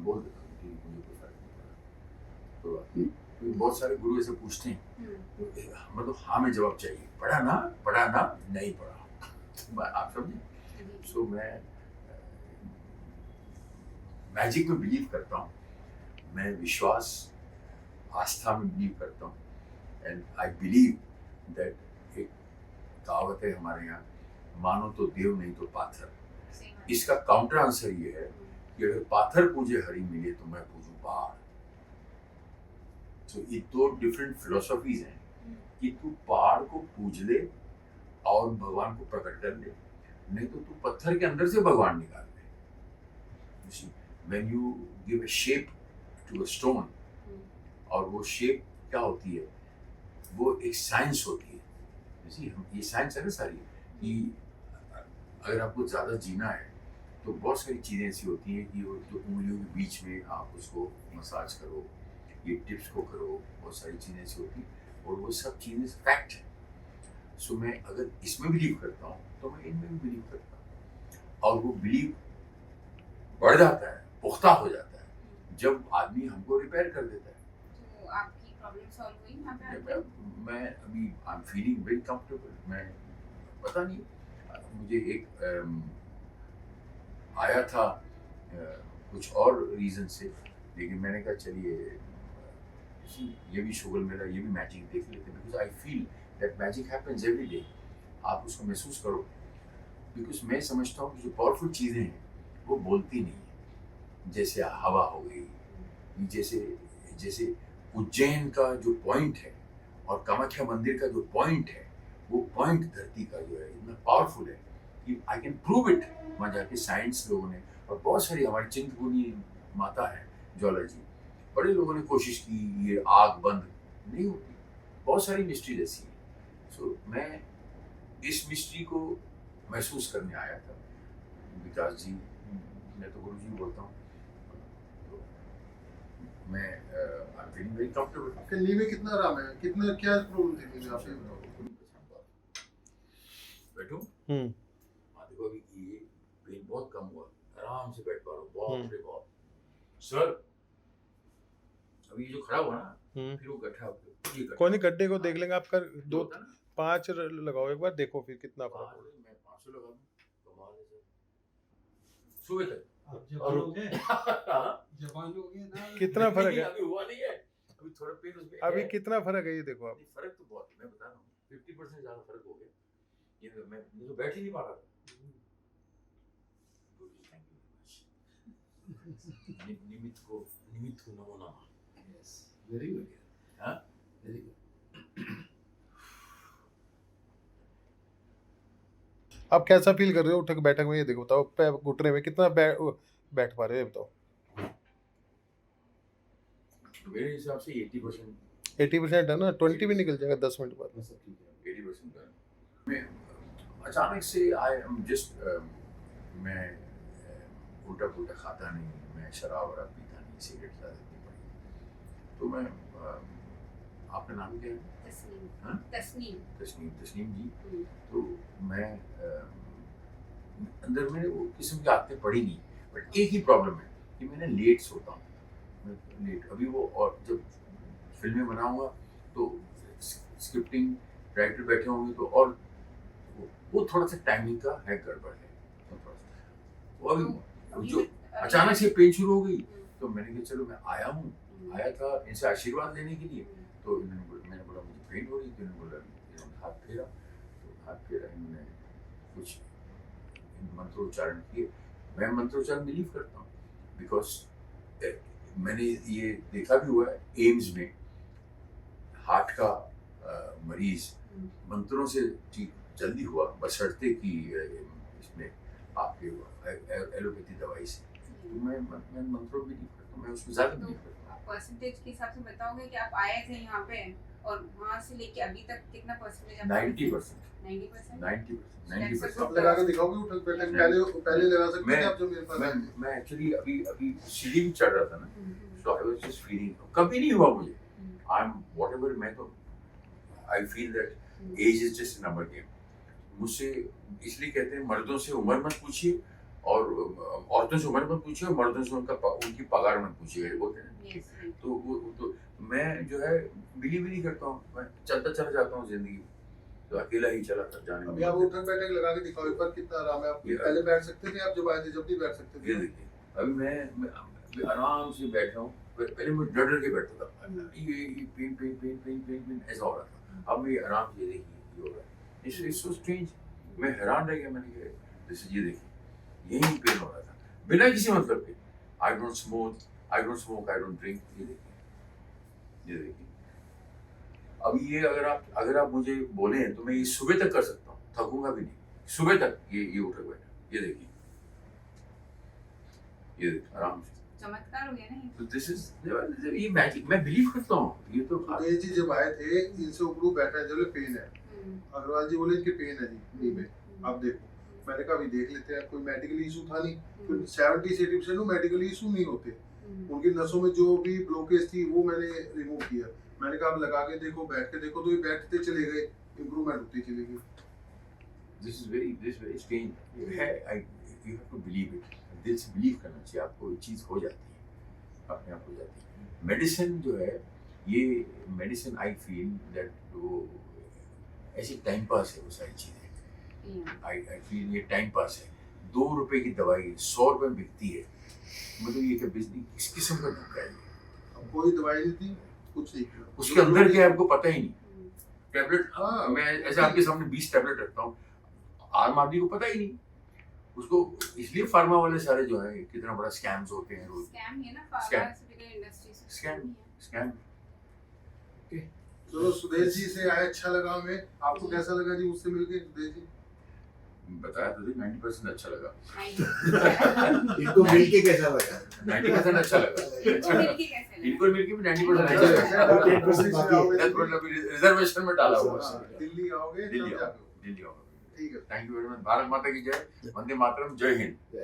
बोल देता हूँ कि मुझे कोई फर्क नहीं पड़ा। तो बहुत सारे गुरु ऐसे पूछते हैं तो मतलब हाँ में जवाब चाहिए, पढ़ा ना नहीं पढ़ा। तो आप समझे। सो मैं मैजिक में बिलीव करता हूँ, मैं विश्वास आस्था में बिलीव करता हूँ। एंड आई बिलीव दैट एक कहावत है हमारे यहाँ, मानो तो देव नहीं तो पाथर। इसका काउंटर आंसर ये है कि अगर पाथर पूजे हरि मिले तो मैं पूजूं पहाड़। तो ये दो डिफरेंट फिलोसॉफीज हैं कि तू पहाड़ को पूज ले और भगवान को प्रकट कर ले, नहीं तो तू पत्थर के अंदर से भगवान निकाल ले। When you give a shape to a stone, और वो शेप क्या होती है, वो एक साइंस होती है। हम ये साइंस है ना सारी, कि अगर आपको ज़्यादा जीना है तो बहुत सारी चीज़ें ऐसी होती हैं कि वो जो उंगलियों के बीच में आप उसको मसाज करो, ये टिप्स को करो, बहुत सारी चीज़ें ऐसी होती हैं, और वो सब चीज़ें फैक्ट है। सो मैं अगर इसमें बिलीव करता हूँ तो मैं इनमें भी बिलीव करता हूँ, और वो बिलीव बढ़ जाता है, पुख्ता हो जाता है जब आदमी हमको रिपेयर कर देता है। तो आपकी प्रॉब्लम सॉल्व हुई यहाँ पे आके? मैं अभी I am feeling very comfortable. मैं पता नहीं, मुझे एक आया था कुछ और रीज़न से, लेकिन मैंने कहा चलिए ये भी शुगर मेरा, ये भी मैजिक देख लेते हैं, because I feel that magic happens every day. आप उसको महसूस करो, बिकॉज मैं समझता हूँ कि जो पावरफुल चीज़ें हैं वो बोलती नहीं है। जैसे हवा हो गई, जैसे जैसे उज्जैन का जो पॉइंट है और कामाख्या मंदिर का जो पॉइंट है, वो पॉइंट धरती का जो है इतना पावरफुल है कि आई कैन प्रूव इट। वहाँ जाके साइंस लोगों ने, और बहुत सारी हमारी चिंतपूर्णी माता है ज्वाला जी, बड़े लोगों ने कोशिश की, ये आग बंद नहीं होती, बहुत सारी मिस्ट्रीज ऐसी हैं। सो मैं इस मिस्ट्री को महसूस करने आया था। विकास जी, मैं तो गुरु जी बोलता हूँ, तो मैं I am feeling very comfortable. आपके नी में कितना आराम है, कितना क्या प्रॉब्लम थी नी में आप ये बताओ। बैठो। हाँ देखो, अभी ये पेन बहुत कम हुआ, आराम से बैठ पा रहा हूँ। बाप रे बाप सर, अभी ये जो खड़ा हुआ ना, फिर वो गड्ढा, ये गड्ढा, कोई नहीं, गड्ढे को देख लेंगे। आपका जो दो होता है ना, 5 लगाओ एक बार, देखो फिर कितना फर्क मैं होगा। 500 लगा दूं, कमाल है सर। सुबह तक आप जवान हो गए ना। कितना फर्क है अभी हुआ नहीं है, अभी थोड़ा पेन उसमें अभी है। कितना फर्क है ये देखो आप। नहीं, फर्क तो बहुत है, मैं बता रहा हूँ 50% ज्यादा फर्क हो गया। ये मैं तो बैठ ही नहीं पा रहा था। निमित्त को नमो नमः। Yes, very good. हाँ, वेरी गुड। आप कैसा फील कर रहे हो उठक बैठक में, ये देखो बताओ, पैर घुटने में कितना बैठ पा रहे हो ये बताओ। मेरे हिसाब से 80% 80% है ना, 20 भी निकल जाएगा 10 मिनट बाद। सब ठीक है, 80% का। मैं अचानक से आई एम जस्ट, मैं उल्टा पुल्टा खाता नहीं, मैं शराब वराब पीता नहीं, सिगरेट ज़्यादा नहीं पड़ी। तो मैं आपका नाम क्या है? तस्नीम। हाँ? तस्नीम जी। तो मैं अंदर मेरे वो किस्म की आदतें पड़ी नहीं, बट एक ही प्रॉब्लम है कि मैंने लेट सोता हूँ, मैं लेट। अभी वो, और जब फिल्में बनाऊंगा तो स्क्रिप्टिंग राइटर बैठे होंगे तो, और वो थोड़ा सा टाइमिंग का है, गड़बड़ है तो थोड़ा सा। वो अभी जो अचानक से पेन शुरू हो गई, तो मैंने कहा चलो मैं आया था इनसे आशीर्वाद लेने के लिए। तो मैंने बोला मुझे पेन हो रही, तो इन्होंने बोला, इन्होंने हाथ फेरा, तो हाथ फेरा, इन्होंने कुछ मंत्रोच्चारण किए। मैं मंत्रोच्चारण बिलीव करता हूँ, बिकॉज मैंने ये देखा भी हुआ है एम्स में, हार्ट का मरीज मंत्रों से ठीक जल्दी हुआ, बशर्ते कि इसमें आपके एलोपैथी दवाई से। तो मैं मंत्रों बिलीव करता हूँ, मैं उसमें ज़्यादा बिलीव करता हूँ। परसेंटेज के हिसाब से बताओगे कि आप आए थे यहाँ पे और वहाँ से लेके अभी तक कितना परसेंटेज? 90%। 90%? आप लगा के दिखाओगे उठक बैठक, पहले लगा सकते थे आप जो मेरे पास आए थे। मैं एक्चुअली अभी सीढ़ी भी चढ़ रहा था ना, so I was just feeling, कभी नहीं हुआ मुझे। I'm whatever, मैं तो I feel that age is just a number game। मुझसे इसलिए कहते हैं मर्दों से उम्र मत पूछिए, और औरतों से उम्र मत पूछिए, मर्दों से उनकी पगार मत पूछिए, बोलते हैं ना। Yes, yes. तो तो मैं जो है बिलीव ही नहीं करता हूँ, मैं चलता चला जाता हूँ जिंदगी, तो अकेला ही चला था जाने अभी आप उठक बैठक लगा के दिखाओ एक बार कितना आराम है। आप ये- पहले बैठ सकते थे, आप जब आए थे जब भी बैठ सकते ये थे। देखिए अभी मैं आराम से बैठ रहा हूँ, पहले मैं डर डर के बैठता था, ये pen pen pen pen pen pen ऐसा हो रहा था, अब मैं आराम से, ये देखिए ये हो रहा है, इट्स सो स्ट्रेंज। मैं हैरान रह गया, मैंने कहा जैसे ये देखिए यही पेन हो रहा था बिना किसी मतलब के। I don't smoke, I don't drink, ये देखिए, ये देखिए। अब ये अगर आप मुझे बोले तो मैं ये सुबह तक कर सकता हूँ, थकूंगा भी नहीं, सुबह तक ये उठक बैठक, ये देखिए, ये देखिए आराम से। चमत्कार हो गया ना ये। तो दिस इज ये मैजिक, मैं बिलीव करता हूँ ये तो। उदय जी जब आए थे इनसे उपरू बैठा है, जो पेन है, अग्रवाल जी बोले इनके पेन है जी नी में, आप देखो। मैंने कहा अभी देख लेते हैं, कोई मेडिकल इशू था नहीं, 70 से 80% मेडिकल इशू नहीं होते। उनकी नसों में जो भी ब्लॉकेज थी वो मैंने रिमूव किया। मैंने कहा अब लगा के देखो, बैठ के देखो, तो ये बैठते चले गए, इम्प्रूवमेंट होती चली गई। दिस इज वेरी स्ट्रेंज है, you have to believe it, दिल से बिलीव करना चाहिए आपको, ये चीज़ हो जाती है, अपने आप हो जाती है। मेडिसिन जो है, ये मेडिसिन आई फील दैट वो ऐसी टाइम पास है वो सारी चीज़ें। आई फील ये टाइम पास है। 2 रुपए की दवाई 100 रुपए में बिकती है, मतलब ये क्या बिजनेस, किस किस्म का धोखा है ये? अब कोई दवाई नहीं थी, कुछ नहीं किया। उसके अंदर क्या है आपको पता ही नहीं। टैबलेट, हाँ। मैं ऐसे आपके सामने 20 टैबलेट रखता हूँ, आम आदमी को पता ही नहीं उसको। इसलिए फार्मा वाले सारे जो है कितना बड़ा स्कैम्स होते हैं रोज। स्कैम है ना, Scam. फार्मास्यूटिकल इंडस्ट्री से स्कैम। चलो सुदेश जी से आए, अच्छा लगा हमें। आपको कैसा लगा जी मुझसे मिलके सुदेश जी? बताया तो 90% अच्छा लगा। इनको मिलके कैसा लगा? 90% अच्छा लगा। इनको मिलके कैसे लगा? इनको मिलके भी 90% अच्छा लगा। 10% बाकी है। रिजर्वेशन में डाला हुआ हाँ, है। दिल्ली आओगे दिल्ली तब आओ, जाके। दिल्ली आओ। ठीक है। Thank you very much. Bharat माता की जय, वंदे मातरम, जय हिंद।